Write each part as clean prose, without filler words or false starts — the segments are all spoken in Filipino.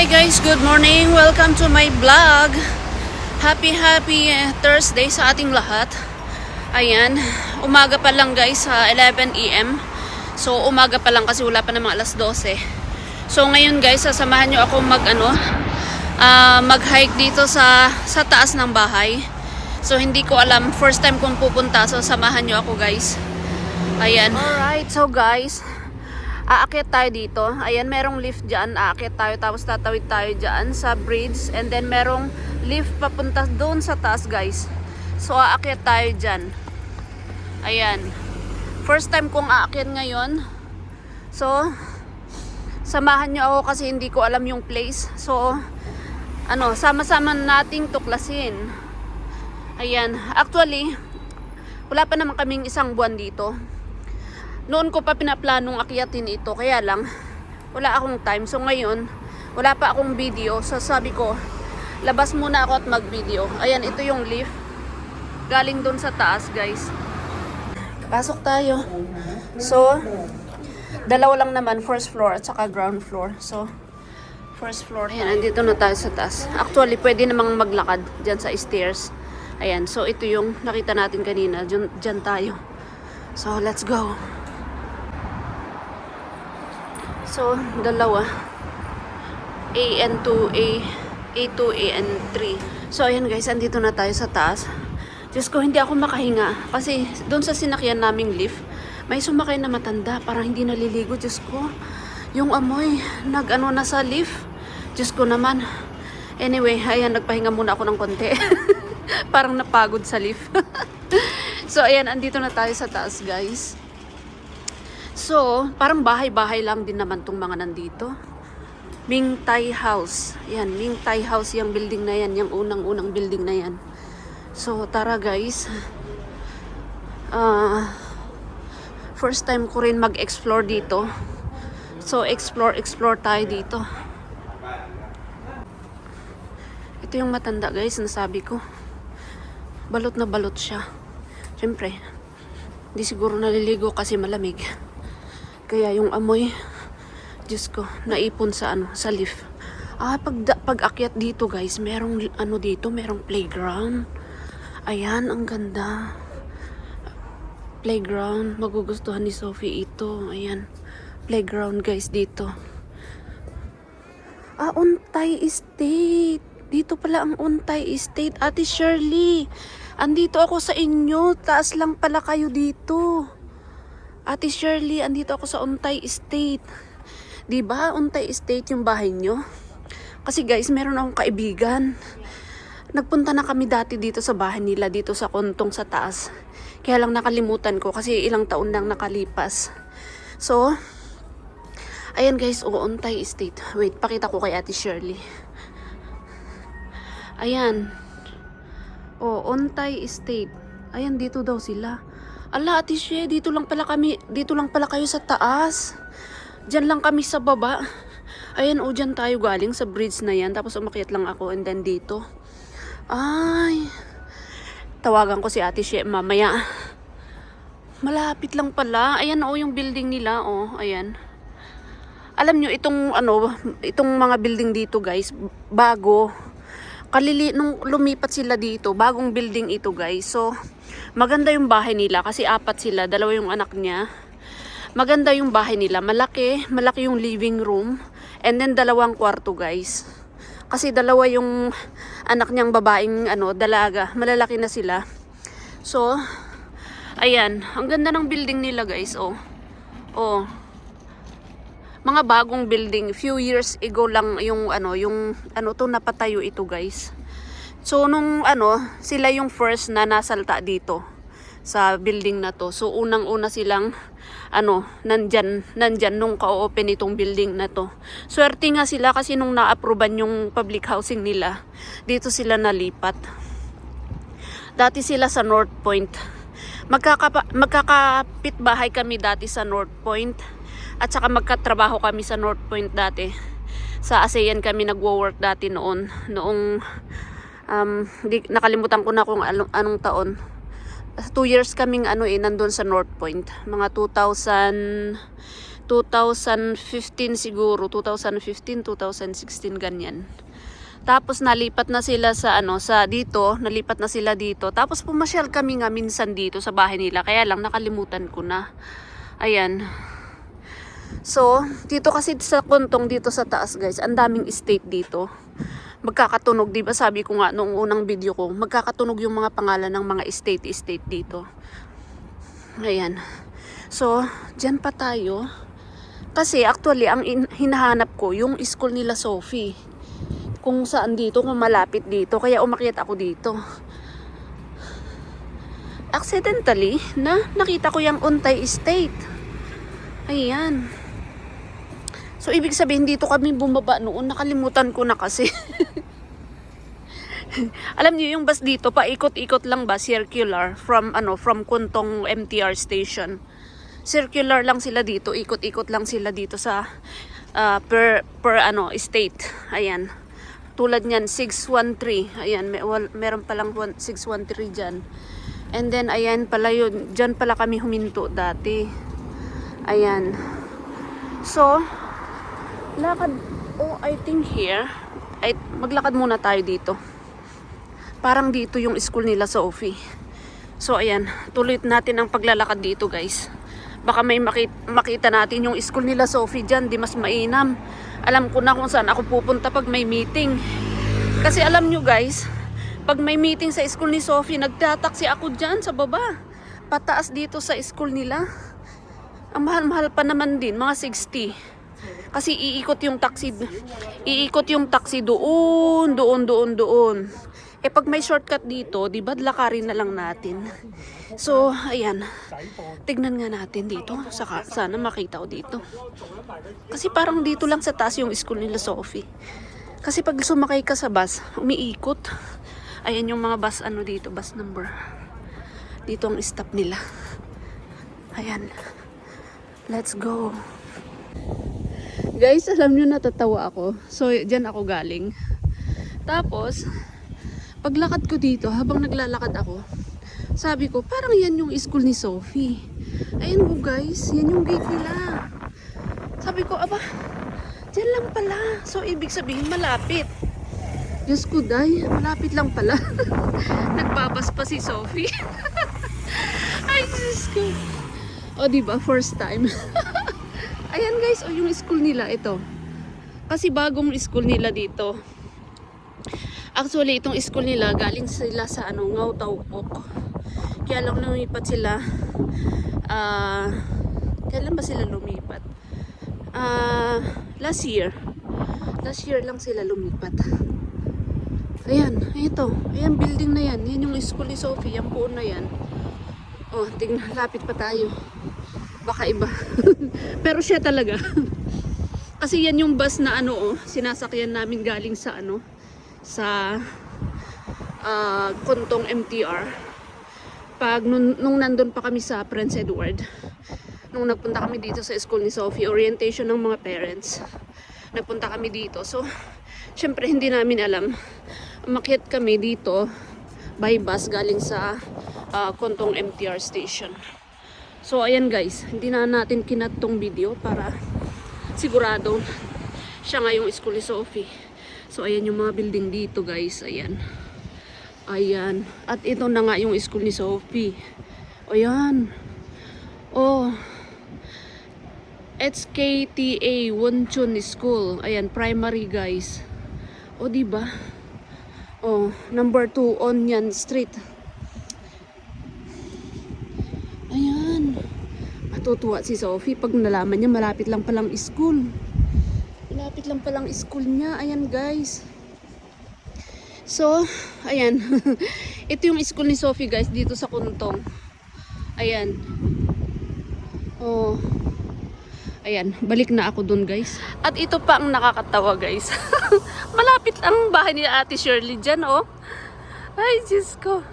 Hi guys, good morning. Welcome to my vlog. Happy Thursday sa ating lahat. Ayan, umaga pa lang guys sa 11 AM. So umaga pa lang kasi wala pa namang alas 12. So ngayon guys, sasamahan nyo ako mag-hike dito sa taas ng bahay. So hindi ko alam, first time kong pupunta, so samahan nyo ako guys. Ayan. Alright, so guys, aakyat tayo dito. Ayan, merong lift dyan. Aakyat tayo, tapos tatawid tayo dyan sa bridge. And then merong lift papunta doon sa taas guys. So aakyat tayo dyan. Ayan. First time kong aakyat ngayon. So samahan nyo ako kasi hindi ko alam yung place. So sama-sama nating tuklasin. Ayan. Actually, wala pa naman kaming isang buwan dito. Noon ko pa pinaplanong akyatin ito, kaya lang wala akong time. So ngayon, wala pa akong video. So sabi ko, labas muna ako at mag-video. Ayan, ito yung lift. Galing doon sa taas, guys. Pasok tayo. So, dalawa lang naman, first floor at saka ground floor. So, first floor. Ayan, andito na tayo sa taas. Actually, pwede namang maglakad dyan sa stairs. Ayan, so ito yung nakita natin kanina. Dyan tayo. So, let's go. So, dalawa. AN2, A2, AN3. So, ayan guys, andito na tayo sa taas. Diyos ko, hindi ako makahinga. Kasi, doon sa sinakyan naming lift, may sumakay na matanda. Parang hindi naliligo, Diyos ko. Yung amoy, nag-ano na sa lift. Diyos ko naman. Anyway, ayan, nagpahinga muna ako ng konti. Parang napagod sa lift. So, ayan, andito na tayo sa taas, guys. So, parang bahay-bahay lang din naman tong mga nandito. Ming Thai House. Yan, Ming Thai House yung building na yan. Yung unang-unang building na yan. So, tara guys. First time ko rin mag-explore dito. So, explore tayo dito. Ito yung matanda guys, nasabi ko. Balot na balot siya. Siyempre, hindi siguro naliligo kasi malamig. Kaya yung amoy, Diyos ko, naipon sa sa lift. Pag akyat dito guys, merong merong playground. Ayan, ang ganda. Playground, magugustuhan ni Sophie ito. Ayan, playground guys dito. Untay Estate. Dito pala ang Untay Estate. Ate Shirley, andito ako sa inyo. Taas lang pala kayo dito. Ate Shirley, andito ako sa Untay Estate. Diba, Untay Estate yung bahay nyo? Kasi guys, meron akong kaibigan. Nagpunta na kami dati dito sa bahay nila, dito sa Kontong sa taas. Kaya lang nakalimutan ko kasi ilang taon nang nakalipas. So, ayan guys, Untay Estate. Wait, pakita ko kay Ate Shirley. Ayan. Untay Estate. Ayan, dito daw sila. Ala, Ate She, dito lang pala kayo sa taas. Diyan lang kami sa baba. Ayan, dyan tayo galing sa bridge na yan. Tapos umakyat lang ako and then dito. Ay, tawagan ko si Ate She mamaya. Malapit lang pala. Ayan, yung building nila, ayan. Alam nyo, itong mga building dito, guys, bago. Nung lumipat sila dito, bagong building ito guys. So, maganda yung bahay nila kasi 4 sila, 2 yung anak niya. Maganda yung bahay nila, malaki yung living room. And then 2 kwarto guys. Kasi 2 yung anak niyang babaeng dalaga, malalaki na sila. So, ayan, ang ganda ng building nila guys. Mga bagong building, few years ago lang yung napatayo ito guys. So nung sila yung first na nasalta dito sa building na to. So unang-una silang nandyan nung ka-open itong building na to. Swerte nga sila kasi nung na-approvean yung public housing nila, dito sila nalipat. Dati sila sa North Point. Magkakapit bahay kami dati sa North Point. At saka magkatrabaho kami sa North Point dati. Sa ASEAN kami nagwo-work dati noon. Noong, nakalimutan ko na kung anong taon. 2 years kaming nandun sa North Point. Mga 2015 siguro, 2015, 2016 ganyan. Tapos nalipat na sila sa nalipat na sila dito. Tapos pumasyal kami nga minsan dito sa bahay nila. Kaya lang nakalimutan ko na. Ayan. So, dito kasi sa Kuntong dito sa taas, guys, ang daming estate dito. Magkakatunog, 'di ba? Sabi ko nga noong unang video ko, magkakatunog yung mga pangalan ng mga estate dito. Ayan. So, diyan pa tayo. Kasi actually ang hinahanap ko yung school nila Sophie. Kung saan dito, kung malapit dito. Kaya umakyat ako dito. Accidentally, nakita ko yung Untay Estate. Ayan. So, ibig sabihin dito kami bumaba noon. Nakalimutan ko na kasi. Alam niyo yung bus dito, paikot-ikot lang ba, circular, from Kuntong MTR station. Circular lang sila dito, ikot-ikot lang sila dito sa per estate. Ayan. Tulad niyan 613. Ayan, meron palang 613 diyan. And then ayan pala yun, diyan pala kami huminto dati. Ayan. So, lakad I think here. Maglakad muna tayo dito. Parang dito yung school nila Sophie. So ayan, tuloy natin ang paglalakad dito, guys. Baka may makita natin yung school nila Sophie dyan, di mas mainam. Alam ko na kung saan ako pupunta pag may meeting. Kasi alam nyo, guys, pag may meeting sa school ni Sophie, nagtataksi ako dyan sa baba. Pataas dito sa school nila. Ang mahal-mahal pa naman din, mga 60. Kasi iikot yung taxi doon. Pag may shortcut dito, di ba, lakarin na lang natin. So, ayan. Tignan nga natin dito. Sana makita ko dito. Kasi parang dito lang sa taas yung school nila Sophie. Kasi pag sumakay ka sa bus, umiikot. Ayan yung mga bus, dito, bus number. Dito ang stop nila. Ayan. Let's go. Guys, alam nyo, natatawa ako. So, dyan ako galing. Tapos, paglakad ko dito, habang naglalakad ako, sabi ko, parang yan yung school ni Sophie. Ayan po, guys, yan yung gate nila. Sabi ko, aba, dyan lang pala. So, ibig sabihin, malapit. Diyos ko, day, malapit lang pala. Nagbabas pa si Sophie. Ay, Diyos ko. O, diba, first time. Ayan, guys, yung school nila, ito. Kasi bagong school nila dito. Actually, itong school nila, galing sila sa Ngau-Tau-Pok. Kaya lang lumipat sila. Kailan ba sila lumipat? Last year. Last year lang sila lumipat. Ayan, ito. Ayan, building na yan. Yan yung school ni Sophie. Yan po na yan. Oh, tingnan, lapit pa tayo. Baka iba. Pero siya talaga. Kasi yan yung bus na sinasakyan namin galing sa sa Kuntong MTR. Pag nung nandun pa kami sa Prince Edward, nung nagpunta kami dito sa school ni Sophie, orientation ng mga parents, nagpunta kami dito. So, syempre hindi namin alam. Umakyat kami dito by bus galing sa Kuntong MTR station. So, ayan, guys, hindi na natin kinat tong video para sigurado siya nga yung school ni Sophie. So, ayan yung mga building dito, guys. Ayan. Ayan. At ito na nga yung school ni Sophie. Ayan. Oh. HKTA Wonchun School. Ayan, primary, guys. O, diba? Oh, number 2, Onion Street. Ayan. Matutuwa si Sophie pag nalaman niya malapit lang palang school. Malapit lang palang school niya. Ayan, guys. So, ayan. Ito yung school ni Sophie, guys, dito sa Kuntong. Ayan. Oh. Ayan, balik na ako dun, guys. At ito pa ang nakakatawa, guys. Malapit ang bahay ni Ate Shirley dyan, oh. Ay, Diyos ko.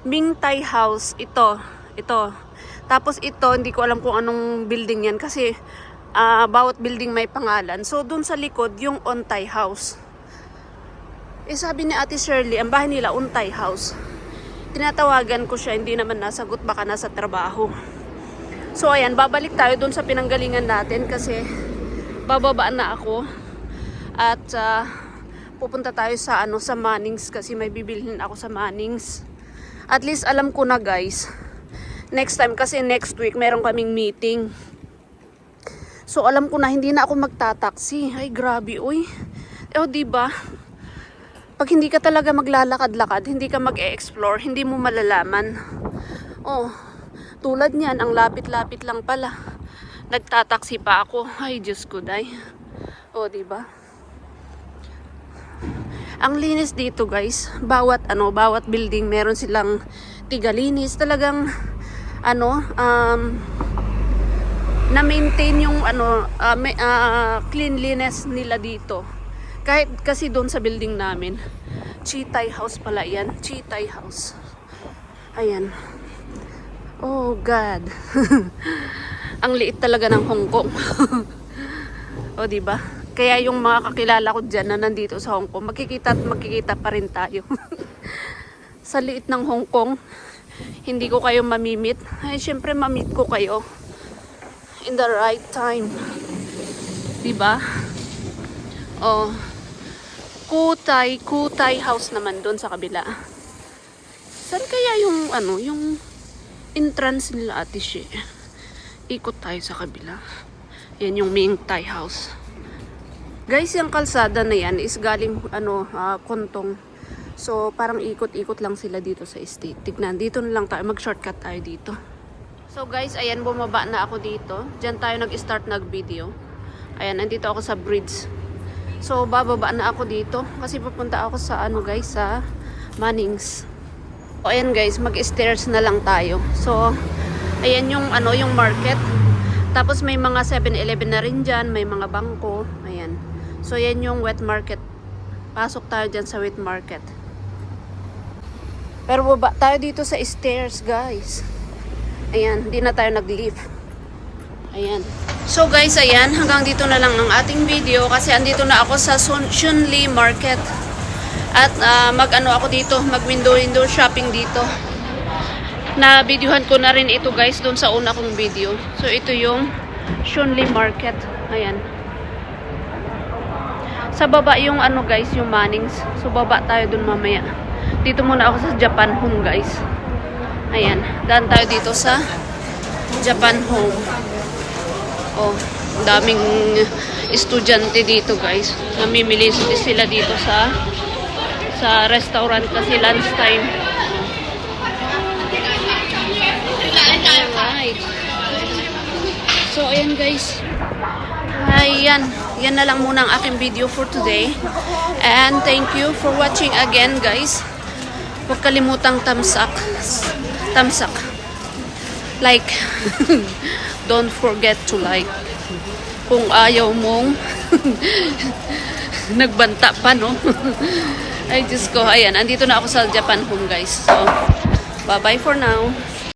Ming Thai House. Ito. Tapos ito, hindi ko alam kung anong building yan kasi bawat building may pangalan. So, dun sa likod, yung Untay House. Sabi ni Ate Shirley, ang bahay nila, Untay House. Tinatawagan ko siya, hindi naman nasagot, baka nasa trabaho. So ayan, babalik tayo dun sa pinanggalingan natin kasi bababaan na ako. At pupunta tayo sa sa Mannings kasi may bibilhin ako sa Mannings. At least alam ko na guys. Next time kasi next week meron kaming meeting. So alam ko na hindi na ako magtataksi. Ay grabe uy. Diba? Pag hindi ka talaga maglalakad-lakad, hindi ka mag-e-explore, hindi mo malalaman. Tulad niyan, ang lapit-lapit lang pala. Nagtataksi pa ako. Ay, Diyos ko, day. Diba? Ang linis dito, guys. Bawat building, meron silang tigalinis. Talagang, na-maintain yung, cleanliness nila dito. Kahit kasi doon sa building namin, Chitay House pala yan. Chitay House. Ayan. Oh God. Ang liit talaga ng Hong Kong. Diba? Kaya yung mga kakilala ko dyan na nandito sa Hong Kong, magkikita at magkikita pa rin tayo. Sa liit ng Hong Kong, hindi ko kayo mamimit. Ay, syempre mamit ko kayo. In the right time. Diba? Kutay House naman doon sa kabila. Saan kaya yung yung entrance nila Ate She? Ikot tayo sa kabila. Yan yung Ming Thai House. Guys, yung kalsada na yan is galing Kontong. So parang ikot-ikot lang sila dito sa estate. Tignan, dito na lang tayo, mag-shortcut tayo dito. So guys, ayan, bumaba na ako dito. Diyan tayo nag-start nag-video. Ayan, nandito ako sa bridge. So, bababa na ako dito kasi pupunta ako sa guys, sa Mannings. So, ayan guys, mag-stairs na lang tayo. So, ayan yung yung market. Tapos may mga 7-Eleven na rin dyan, may mga bangko. Ayan. So, ayan yung wet market. Pasok tayo dyan sa wet market. Pero baba tayo dito sa stairs, guys. Ayan, hindi na tayo nag-lift. Ayan. So guys, ayan, hanggang dito na lang ang ating video kasi andito na ako sa Shunli Market. At ako dito, mag-window shopping dito. Na videohan ko na rin ito guys doon sa una kong video. So ito yung Shunli Market. Ayan. Sa baba yung guys, yung Mannings. So baba tayo doon mamaya. Dito muna ako sa Japan Home guys. Ayan, daan tayo dito sa Japan Home. Daming estudyante dito guys. Namimili sila dito sa restaurant kasi lunch time. Alright. So ayan guys. Ayan. Yan na lang muna ang aking video for today. And thank you for watching again guys. Huwag kalimutang thumbs up. Like. Don't forget to like. Kung ayaw mong nagbanta pa, no? Ay, Diyos ko. Ayan, andito na ako sa Japan Home, guys. So, bye-bye for now.